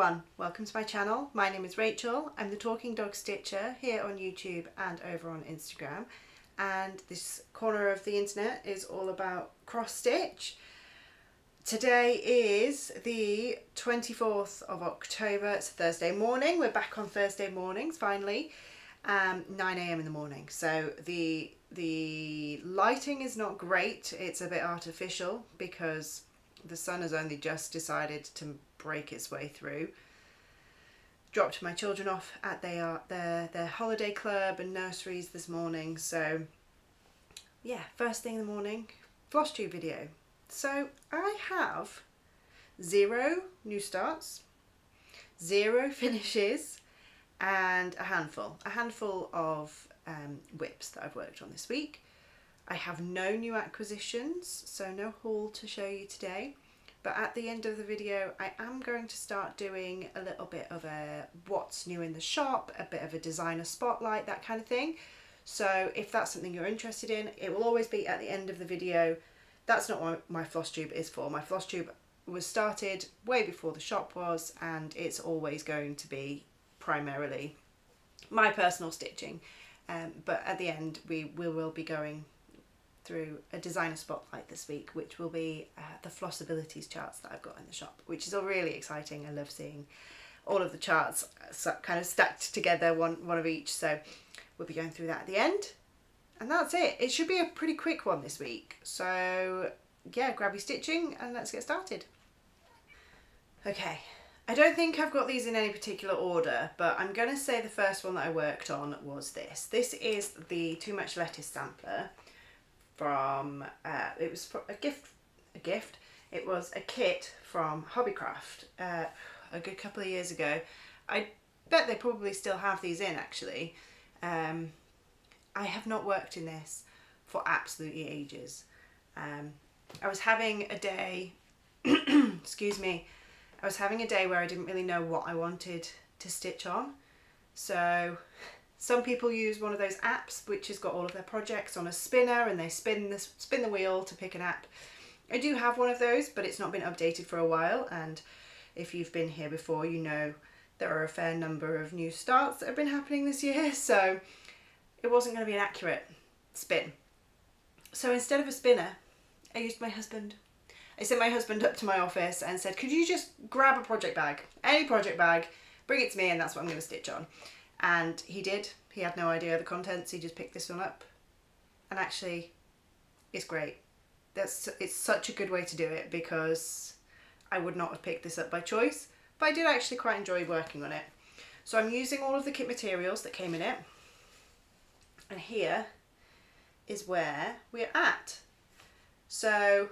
everyone, welcome to my channel. My name is Rachel. I'm the Talking Dog Stitcher here on YouTube and over on Instagram, and this corner of the internet is all about cross stitch. Today is the 24th of October, it's Thursday morning. We're back on Thursday mornings finally, 9 AM in the morning. So the lighting is not great, it's a bit artificial because the sun has only just decided to break its way through. Dropped my children off at their holiday club and nurseries this morning, so yeah, first thing in the morning, Flosstube video. So I have 0 new starts, 0 finishes, and a handful of whips that I've worked on this week. I have no new acquisitions, so no haul to show you today, but at the end of the video I am going to start doing a little bit of a what's new in the shop, a bit of a designer spotlight, that kind of thing. So if that's something you're interested in, it will always be at the end of the video. That's not what my Flosstube is for. My Flosstube was started way before the shop was, and it's always going to be primarily my personal stitching, but at the end we will be going through a designer spotlight this week, which will be the Flossabilities charts that I've got in the shop, which is all really exciting. I love seeing all of the charts kind of stacked together, one of each, so we'll be going through that at the end. And that's it. It should be a pretty quick one this week, so yeah, grab your stitching and let's get started. Okay, I don't think I've got these in any particular order, but I'm going to say the first one that I worked on was this. This is the Too Much Lettuce sampler from, it was a gift, it was a kit from Hobbycraft a good couple of years ago. I bet they probably still have these in actually. I have not worked in this for absolutely ages. I was having a day, excuse me, I was having a day where I didn't really know what I wanted to stitch on. So some people use one of those apps which has got all of their projects on a spinner, and they spin the wheel to pick an app. I do have one of those, but it's not been updated for a while, and if you've been here before, you know there are a fair number of new starts that have been happening this year, so it wasn't going to be an accurate spin. So instead of a spinner, I used my husband. I sent my husband up to my office and said, could you just grab a project bag, any project bag, bring it to me, and that's what I'm going to stitch on. And he did. He had no idea of the contents, he just picked this one up, and actually it's great. It's such a good way to do it, because I would not have picked this up by choice, but I did actually quite enjoy working on it. So I'm using all of the kit materials that came in it, and here is where we're at. So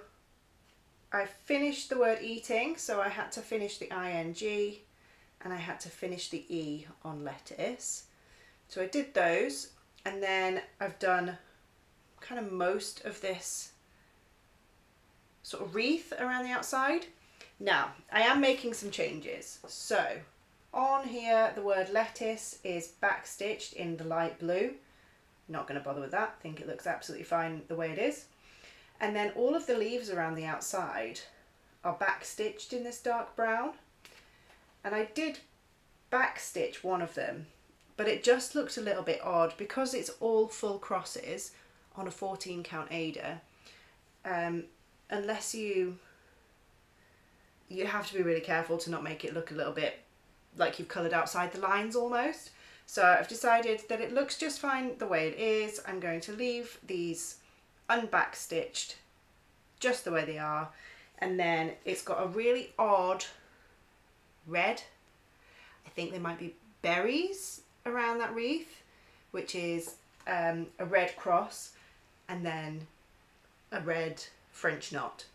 I finished the word eating, so I had to finish the ing, and I had to finish the E on lettuce. So I did those, and then I've done kind of most of this sort of wreath around the outside. Now, I am making some changes. So on here, the word lettuce is backstitched in the light blue. Not going to bother with that, I think it looks absolutely fine the way it is. And then all of the leaves around the outside are backstitched in this dark brown. And I did backstitch one of them, but it just looked a little bit odd because it's all full crosses on a 14 count Ada. Unless you have to be really careful to not make it look a little bit like you've coloured outside the lines almost. So I've decided that it looks just fine the way it is. I'm going to leave these unbackstitched just the way they are, and then it's got a really odd red, I think they might be berries around that wreath, which is a red cross and then a red French knot.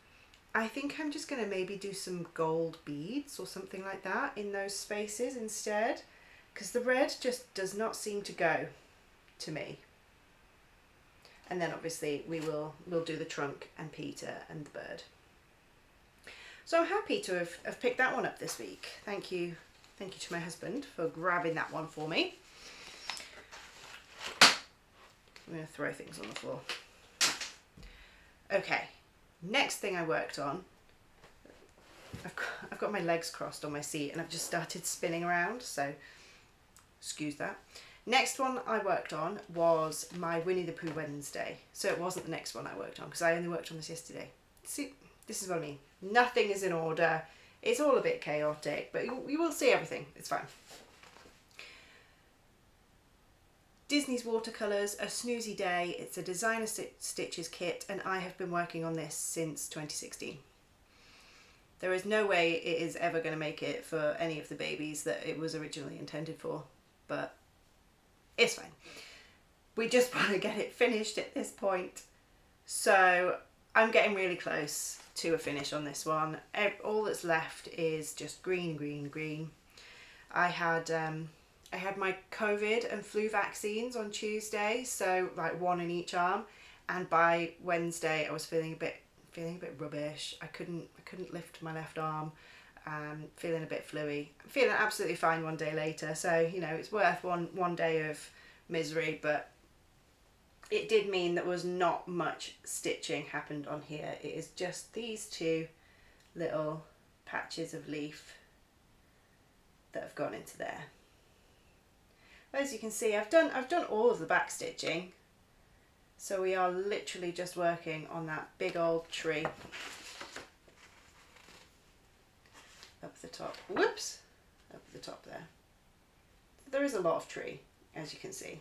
I think I'm just going to maybe do some gold beads or something like that in those spaces instead, because the red just does not seem to go to me. And then obviously we'll do the trunk and Peter and the bird. So I'm happy to have picked that one up this week. Thank you to my husband for grabbing that one for me. I'm going to throw things on the floor. Okay, next thing I worked on, I've got my legs crossed on my seat and I've just started spinning around, so excuse that. Next one I worked on was my Winnie the Pooh Wednesday. So it wasn't the next one I worked on because I only worked on this yesterday. See, this is what I mean. Nothing is in order. It's all a bit chaotic, but you will see everything. It's fine. Disney's Watercolours, A Snoozy Day. It's a designer stitches kit and I have been working on this since 2016. There is no way it is ever going to make it for any of the babies that it was originally intended for, but it's fine. We just want to get it finished at this point. So I'm getting really close to a finish on this one. All that's left is just green, green, green. I had my COVID and flu vaccines on Tuesday, so like one in each arm, and by Wednesday I was feeling a bit rubbish. I couldn't lift my left arm, feeling a bit fluey. I'm feeling absolutely fine one day later, so you know, it's worth one day of misery, but it did mean there was not much stitching happened on here. It is just these two little patches of leaf that have gone into there. As you can see, I've done all of the back stitching, so we are literally just working on that big old tree up the top. Whoops, up the top there. There is a lot of tree, as you can see,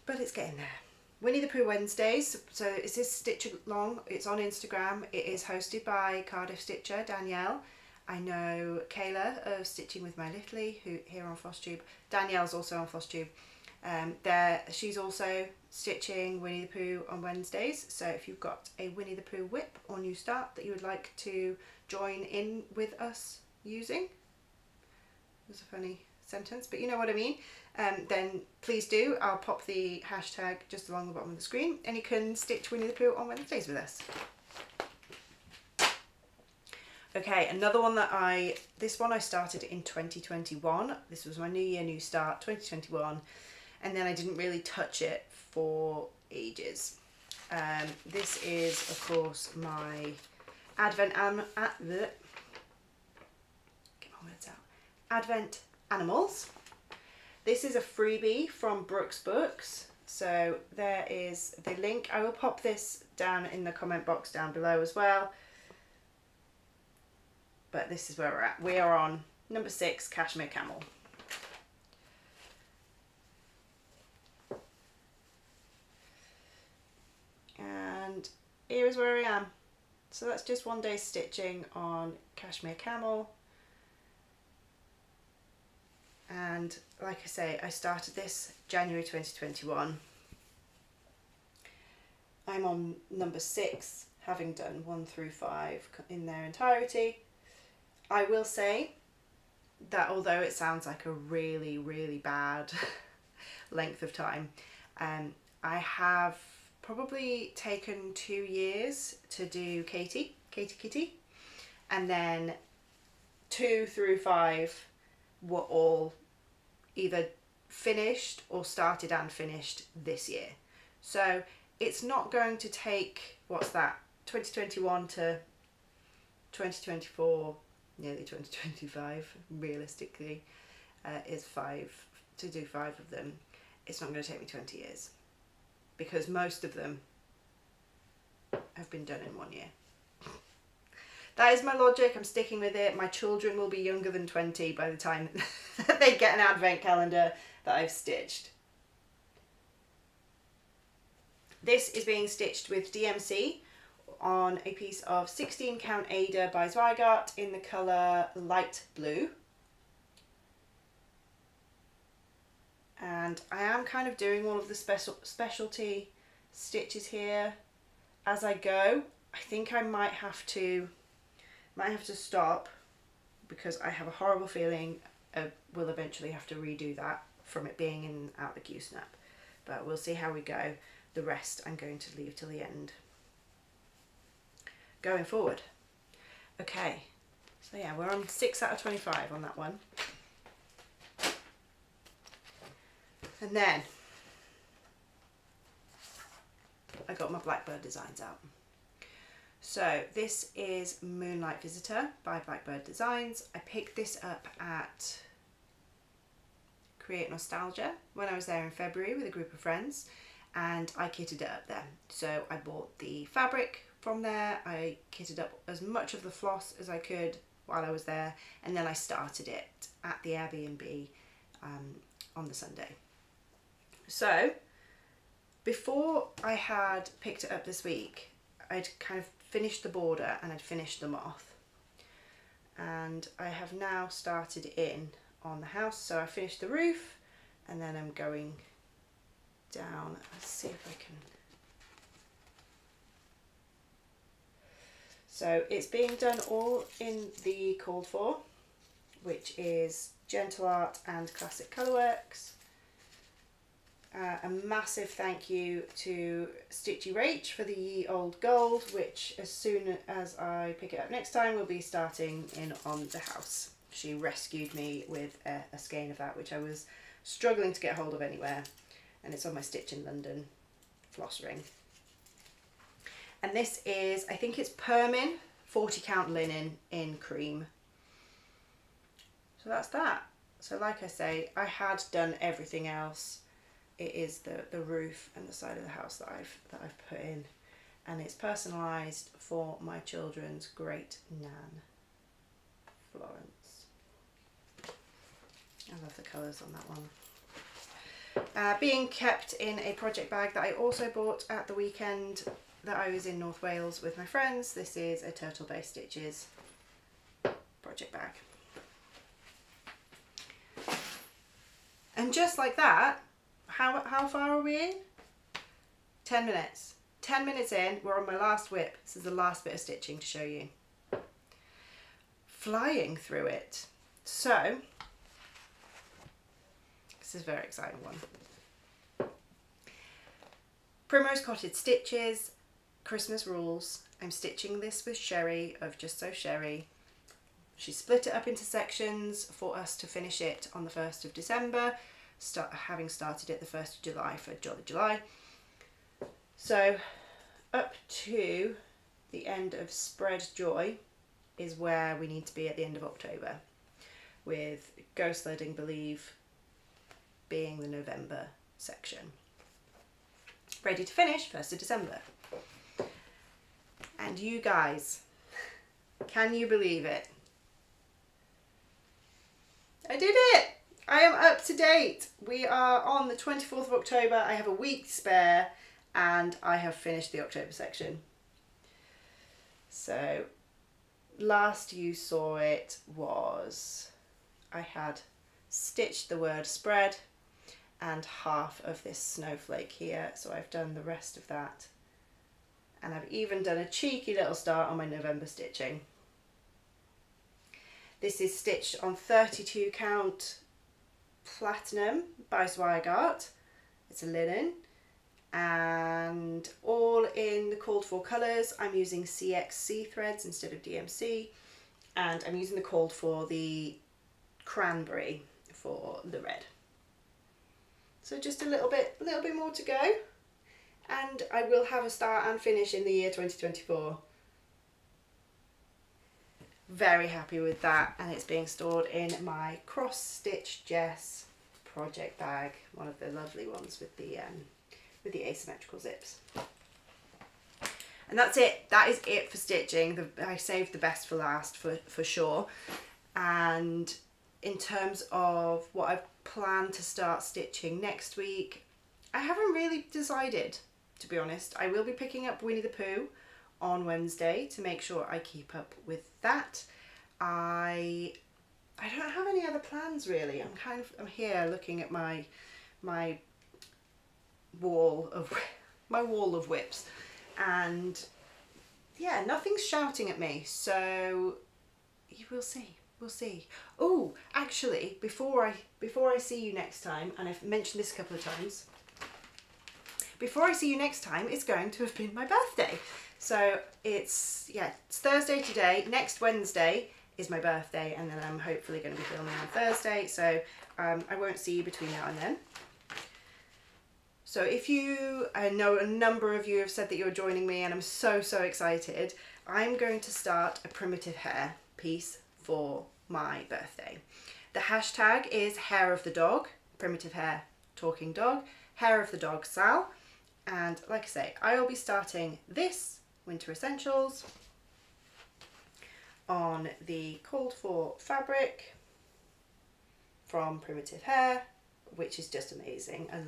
but it's getting there. Winnie the Pooh Wednesdays, so it's this stitch along. It's on Instagram. It is hosted by Cardiff Stitcher Danielle. I know Kayla of Stitching with My Littly, who here on Flosstube. Danielle's also on Flosstube. She's also stitching Winnie the Pooh on Wednesdays. So if you've got a Winnie the Pooh whip or new start that you would like to join in with us using, it was a funny sentence, but you know what I mean, then please do. I'll pop the hashtag just along the bottom of the screen and you can stitch Winnie the Pooh on Wednesdays with us. Okay, another one that this one I started in 2021. This was my New Year, New Start 2021, and then I didn't really touch it for ages. This is, of course, my Advent Animals. This is a freebie from Brooks Books. So there is the link. I will pop this down in the comment box down below as well. But this is where we're at. We are on number 6, Cashmere Camel. And here is where I am. So that's just one day stitching on Cashmere Camel. And like I say, I started this January 2021. I'm on number 6, having done 1 through 5 in their entirety. I will say that although it sounds like a really, really bad length of time, I have probably taken 2 years to do Katie Kitty, and then 2 through 5 were all either finished or started and finished this year. So it's not going to take, what's that, 2021 to 2024, nearly 2025 realistically, is 5 to do 5 of them. It's not going to take me 20 years because most of them have been done in 1 year. That is my logic. I'm sticking with it. My children will be younger than 20 by the time they get an advent calendar that I've stitched. This is being stitched with DMC on a piece of 16 count Ada by Zweigart in the colour light blue. And I am kind of doing all of the specialty stitches here as I go. I think I might have to stop because I have a horrible feeling we'll eventually have to redo that from it being in out the Q-snap. But we'll see how we go. The rest I'm going to leave till the end. Going forward. Okay, so yeah, we're on 6 out of 25 on that one. And then I got my Blackbird designs out. So this is Moonlight Visitor by Blackbird Designs. I picked this up at Create Nostalgia when I was there in February with a group of friends, and I kitted it up there. So I bought the fabric from there, I kitted up as much of the floss as I could while I was there, and then I started it at the Airbnb on the Sunday. So before I had picked it up this week, I'd kind of finished the border and I'd finished the moth, and I have now started in on the house. So I finished the roof and then I'm going down. Let's see if I can. So it's being done all in the called for, which is Gentle Art and Classic Colourworks. A massive thank you to Stitchy Rach for the Ye Old Gold, which as soon as I pick it up next time will be starting in on the house. She rescued me with a skein of that, which I was struggling to get hold of anywhere, and it's on my Stitch in London floss ring. And this is, I think it's Permin 40 count linen in cream. So that's that. So like I say, I had done everything else. It is the roof and the side of the house that I've put in, and it's personalised for my children's great nan, Florence. I love the colours on that one. Being kept in a project bag that I also bought at the weekend that I was in North Wales with my friends. This is a Turtle Bay Stitches project bag. And just like that, how far are we in? 10 minutes. 10 minutes in, we're on my last whip. This is the last bit of stitching to show you. Flying through it. So, this is a very exciting one. Primrose Cottage Stitches, Christmas Rules. I'm stitching this with Sherry of Just So Sherry. She split it up into sections for us to finish it on the 1st of December. Having started it the 1st of July for Jolly July. So up to the end of Spread Joy is where we need to be at the end of October, with Go Sledding Believe being the November section. Ready to finish 1st of December. And you guys, can you believe it? I did it! I am up to date. We are on the 24th of October. I have a week spare and I have finished the October section. So last you saw it was I had stitched the word spread and half of this snowflake here. So I've done the rest of that. And I've even done a cheeky little start on my November stitching. This is stitched on 32 count Platinum by Zweigart. It's a linen, and all in the called for colours. I'm using CXC threads instead of DMC, and I'm using the called for the cranberry for the red. So just a little bit more to go, and I will have a start and finish in the year 2024. Very happy with that, and it's being stored in my Cross Stitch Jess project bag, one of the lovely ones with the asymmetrical zips. And that's it. That is it for stitching. I saved the best for last for sure. And in terms of what I plan to start stitching next week, I haven't really decided, to be honest. I will be picking up Winnie the Pooh on Wednesday to make sure I keep up with that. I don't have any other plans really. I'm here looking at my wall of whips, and yeah, nothing's shouting at me, so we'll see. Oh, actually, before I see you next time, and I've mentioned this a couple of times, before I see you next time, it's going to have been my birthday. So it's Thursday today. Next Wednesday is my birthday, and then I'm hopefully going to be filming on Thursday. So I won't see you between now and then. So I know a number of you have said that you're joining me, and I'm so excited. I'm going to start a primitive hair piece for my birthday. The hashtag is hair of the dog, primitive hair, talking dog, hair of the dog Sal. And like I say, I will be starting this winter essentials on the called for fabric from Primitive Hair, which is just amazing. I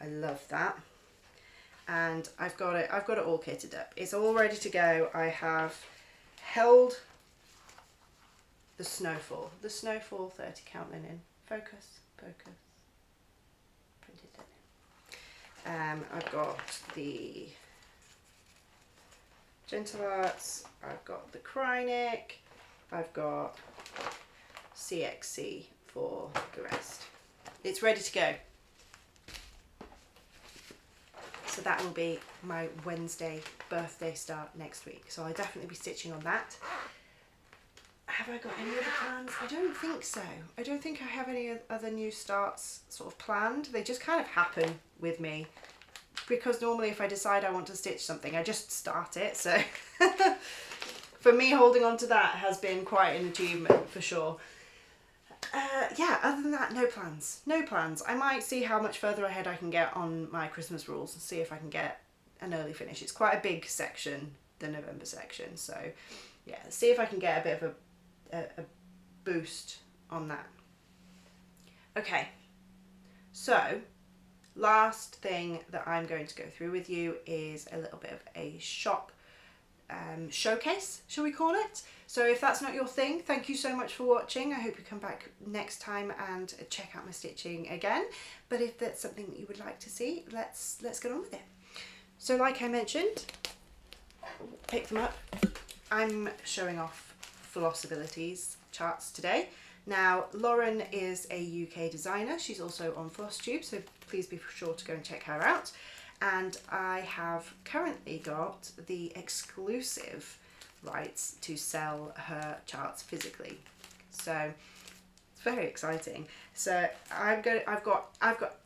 love that. And I've got it all kitted up. It's all ready to go. I have held the Snowfall 30 count linen. Focus. Printed linen. I've got the Gentle Arts, I've got the Krynic, I've got CXC for the rest. It's ready to go. So that will be my Wednesday birthday start next week. So I'll definitely be stitching on that. Have I got any other plans? I don't think so. I don't think I have any other new starts sort of planned. They just kind of happen with me, because normally if I decide I want to stitch something, I just start it. So for me, holding on to that has been quite an achievement for sure. Yeah, other than that, no plans. I might see how much further ahead I can get on my Christmas rules and see if I can get an early finish. It's quite a big section, the November section, so yeah, see if I can get a bit of a boost on that. Okay, so last thing that I'm going to go through with you is a little bit of a shop showcase, shall we call it? So if that's not your thing, thank you so much for watching. I hope you come back next time and check out my stitching again. But if that's something that you would like to see, let's get on with it. So like I mentioned, pick them up. I'm showing off Flossability's charts today. Now, Lauren is a UK designer. She's also on Flosstube, so please be sure to go and check her out. And I have currently got the exclusive rights to sell her charts physically. So it's very exciting. So I've got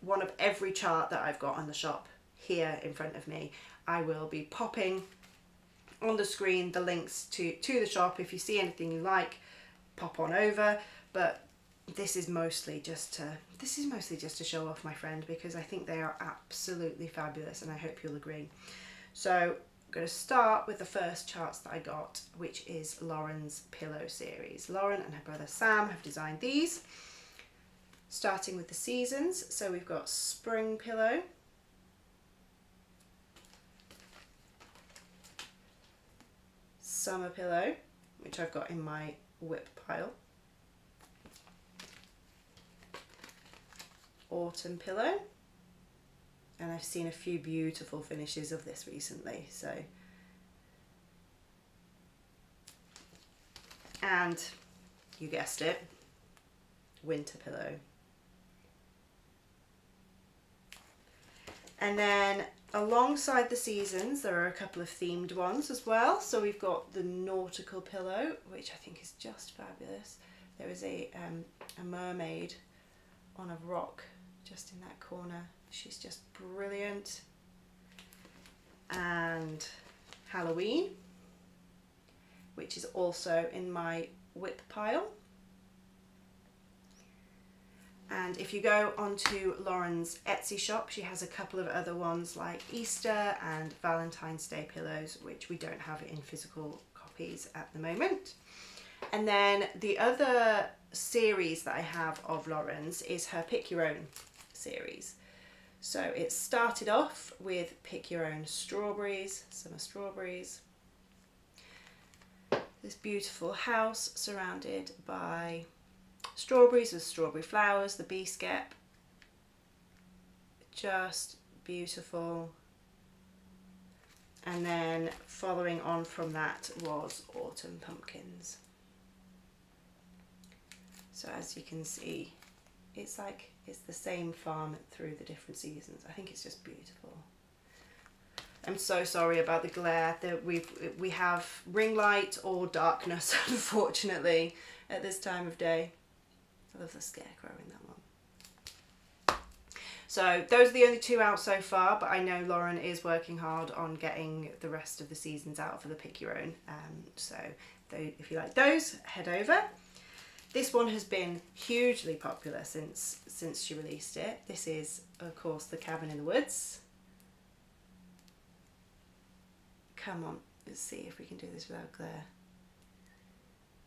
one of every chart that I've got on the shop here in front of me. I will be popping on the screen the links to the shop. If you see anything you like, pop on over. But this is mostly just to show off my friend, because I think they are absolutely fabulous and I hope you'll agree. So I'm going to start with the first charts that I got, which is Lauren's pillow series. Lauren and her brother Sam have designed these, starting with the seasons. So we've got spring pillow, summer pillow, which I've got in my whip pile, autumn pillow, and I've seen a few beautiful finishes of this recently, so, and you guessed it, winter pillow. And then alongside the seasons there are a couple of themed ones as well. So we've got the nautical pillow, which I think is just fabulous. There is a mermaid on a rock just in that corner. She's just brilliant. And Halloween, which is also in my whip pile. And if you go onto Lauren's Etsy shop, she has a couple of other ones like Easter and Valentine's Day pillows, which we don't have in physical copies at the moment. And then the other series that I have of Lauren's is her Pick Your Own series. So it started off with Pick Your Own strawberries, summer strawberries. This beautiful house surrounded by strawberries with strawberry flowers, the bee skep. Just beautiful. And then following on from that was autumn pumpkins. So as you can see, it's like it's the same farm through the different seasons. I think it's just beautiful. I'm so sorry about the glare. That we have ring light or darkness, unfortunately, at this time of day. I love the scarecrow in that one. So those are the only 2 out so far, but I know Lauren is working hard on getting the rest of the seasons out for the Pick Your Own. So if you like those, head over. This one has been hugely popular since she released it. This is, of course, The Cabin in the Woods. Come on, let's see if we can do this without glare.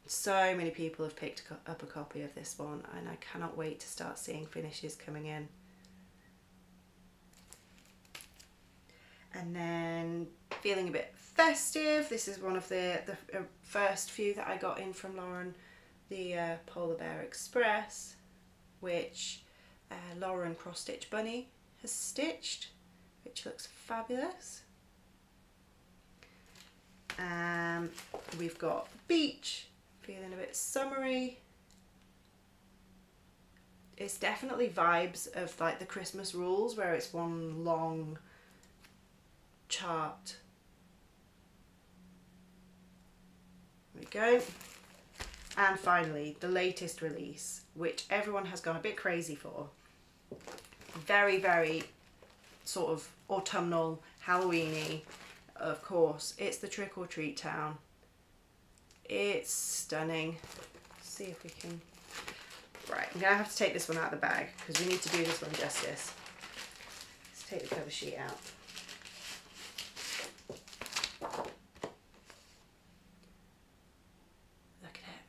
So many people have picked up a copy of this one, and I cannot wait to start seeing finishes coming in. And then feeling a bit festive, this is one of the first few that I got in from Lauren, the Polar Bear Express, which Lauren Cross Stitch Bunny has stitched, which looks fabulous. We've got Beach, feeling a bit summery. It's definitely vibes of like the Christmas rules, where it's one long chart. There we go. And finally, the latest release, which everyone has gone a bit crazy for. Very, very sort of autumnal, Halloweeny. Of course, it's the Trick or Treat Town. It's stunning. Let's see if we can... Right, I'm going to have to take this one out of the bag because we need to do this one justice. Let's take the cover sheet out. Look at it.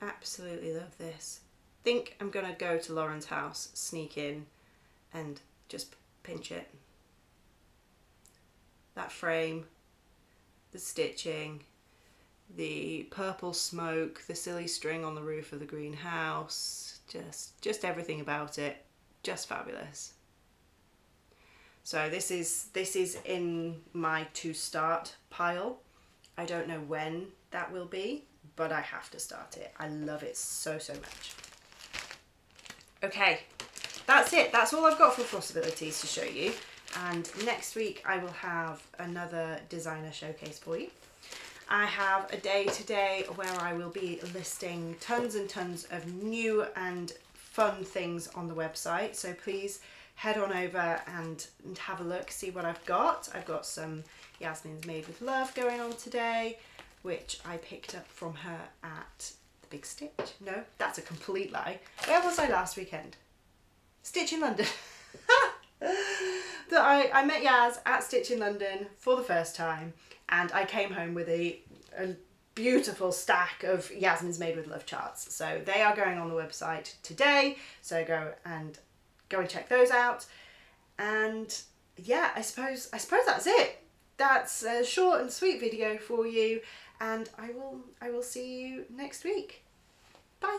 Absolutely love this. Think I'm going to go to Lauren's house, sneak in and just pinch it. That frame, the stitching, the purple smoke, the silly string on the roof of the greenhouse, just everything about it, just fabulous. So this is in my to start pile. I don't know when that will be, but I have to start it. I love it so much. Okay, that's it. That's all I've got for Flossabilities to show you. And next week I will have another designer showcase for you. I have a day today where I will be listing tons and tons of new and fun things on the website. So please head on over and have a look, see what I've got. I've got some Yasmin's Made with Love going on today, which I picked up from her at the Big Stitch. No, that's a complete lie. Where was I last weekend? Stitch in London. I met Yaz at Stitch in London for the first time, and I came home with a beautiful stack of Yasmin's Made with Love charts. So they are going on the website today, so go and check those out. And yeah, I suppose that's it. That's a short and sweet video for you, and I will see you next week. Bye.